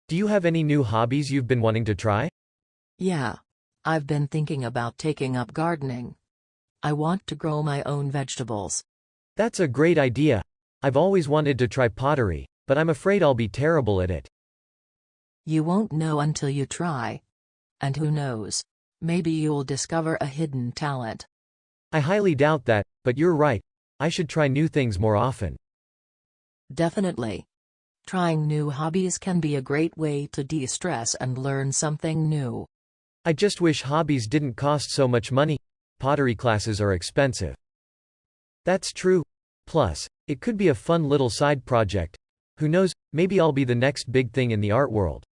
Do you have any new hobbies you've been wanting to try? Yeah. I've been thinking about taking up gardening. I want to grow my own vegetables. That's a great idea. I've always wanted to try pottery, but I'm afraid I'll be terrible at it. You won't know until you try. And who knows? Maybe you'll discover a hidden talent. I highly doubt that, but you're right. I should try new things more often. Definitely. Trying new hobbies can be a great way to de-stress and learn something new. I just wish hobbies didn't cost so much money. Pottery classes are expensive. That's true. Plus, it could be a fun little side project. Who knows, maybe I'll be the next big thing in the art world.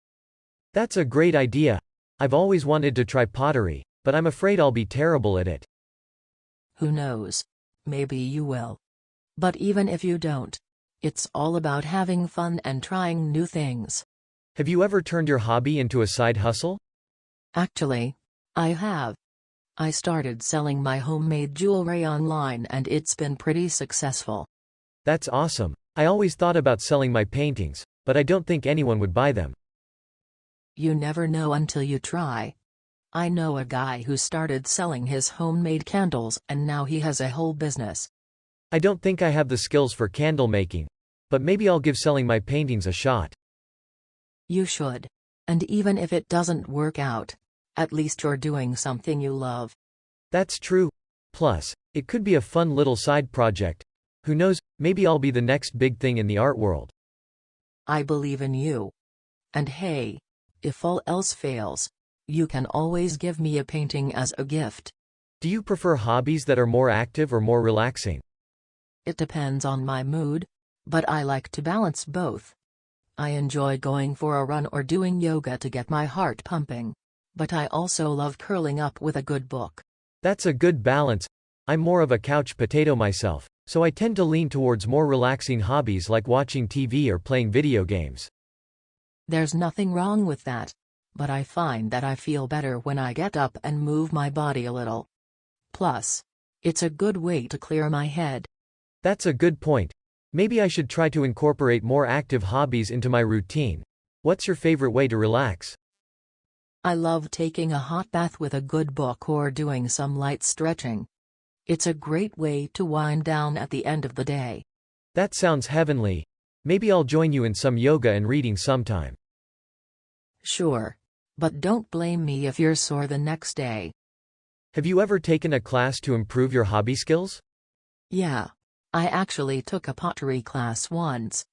That's a great idea. I've always wanted to try pottery, but I'm afraid I'll be terrible at it. Who knows? Maybe you will. But even if you don't, it's all about having fun and trying new things. Have you ever turned your hobby into a side hustle? Actually, I have. I started selling my homemade jewelry online and it's been pretty successful. That's awesome. I always thought about selling my paintings, but I don't think anyone would buy them. You never know until you try. I know a guy who started selling his homemade candles and now he has a whole business. I don't think I have the skills for candle making, but maybe I'll give selling my paintings a shot. You should. And even if it doesn't work out, at least you're doing something you love. That's true. Plus, it could be a fun little side project. Who knows, maybe I'll be the next big thing in the art world. I believe in you. And hey, if all else fails, you can always give me a painting as a gift. Do you prefer hobbies that are more active or more relaxing? It depends on my mood, but I like to balance both. I enjoy going for a run or doing yoga to get my heart pumping. But I also love curling up with a good book. That's a good balance. I'm more of a couch potato myself, so I tend to lean towards more relaxing hobbies like watching TV or playing video games. There's nothing wrong with that. But I find that I feel better when I get up and move my body a little. Plus, it's a good way to clear my head. That's a good point. Maybe I should try to incorporate more active hobbies into my routine. What's your favorite way to relax? I love taking a hot bath with a good book or doing some light stretching. It's a great way to wind down at the end of the day. That sounds heavenly. Maybe I'll join you in some yoga and reading sometime. Sure. But don't blame me if you're sore the next day. Have you ever taken a class to improve your hobby skills? Yeah. I actually took a pottery class once.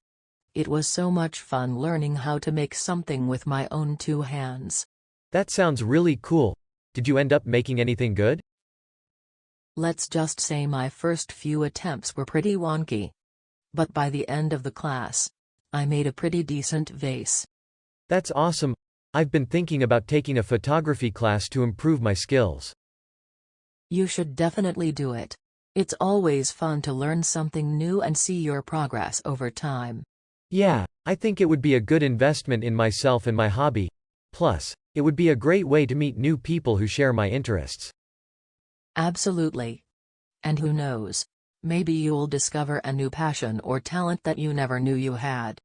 It was so much fun learning how to make something with my own two hands. That sounds really cool. Did you end up making anything good? Let's just say my first few attempts were pretty wonky. But by the end of the class, I made a pretty decent vase. That's awesome. I've been thinking about taking a photography class to improve my skills. You should definitely do it. It's always fun to learn something new and see your progress over time. Yeah, I think it would be a good investment in myself and my hobby. Plus, it would be a great way to meet new people who share my interests. Absolutely. And who knows? Maybe you'll discover a new passion or talent that you never knew you had.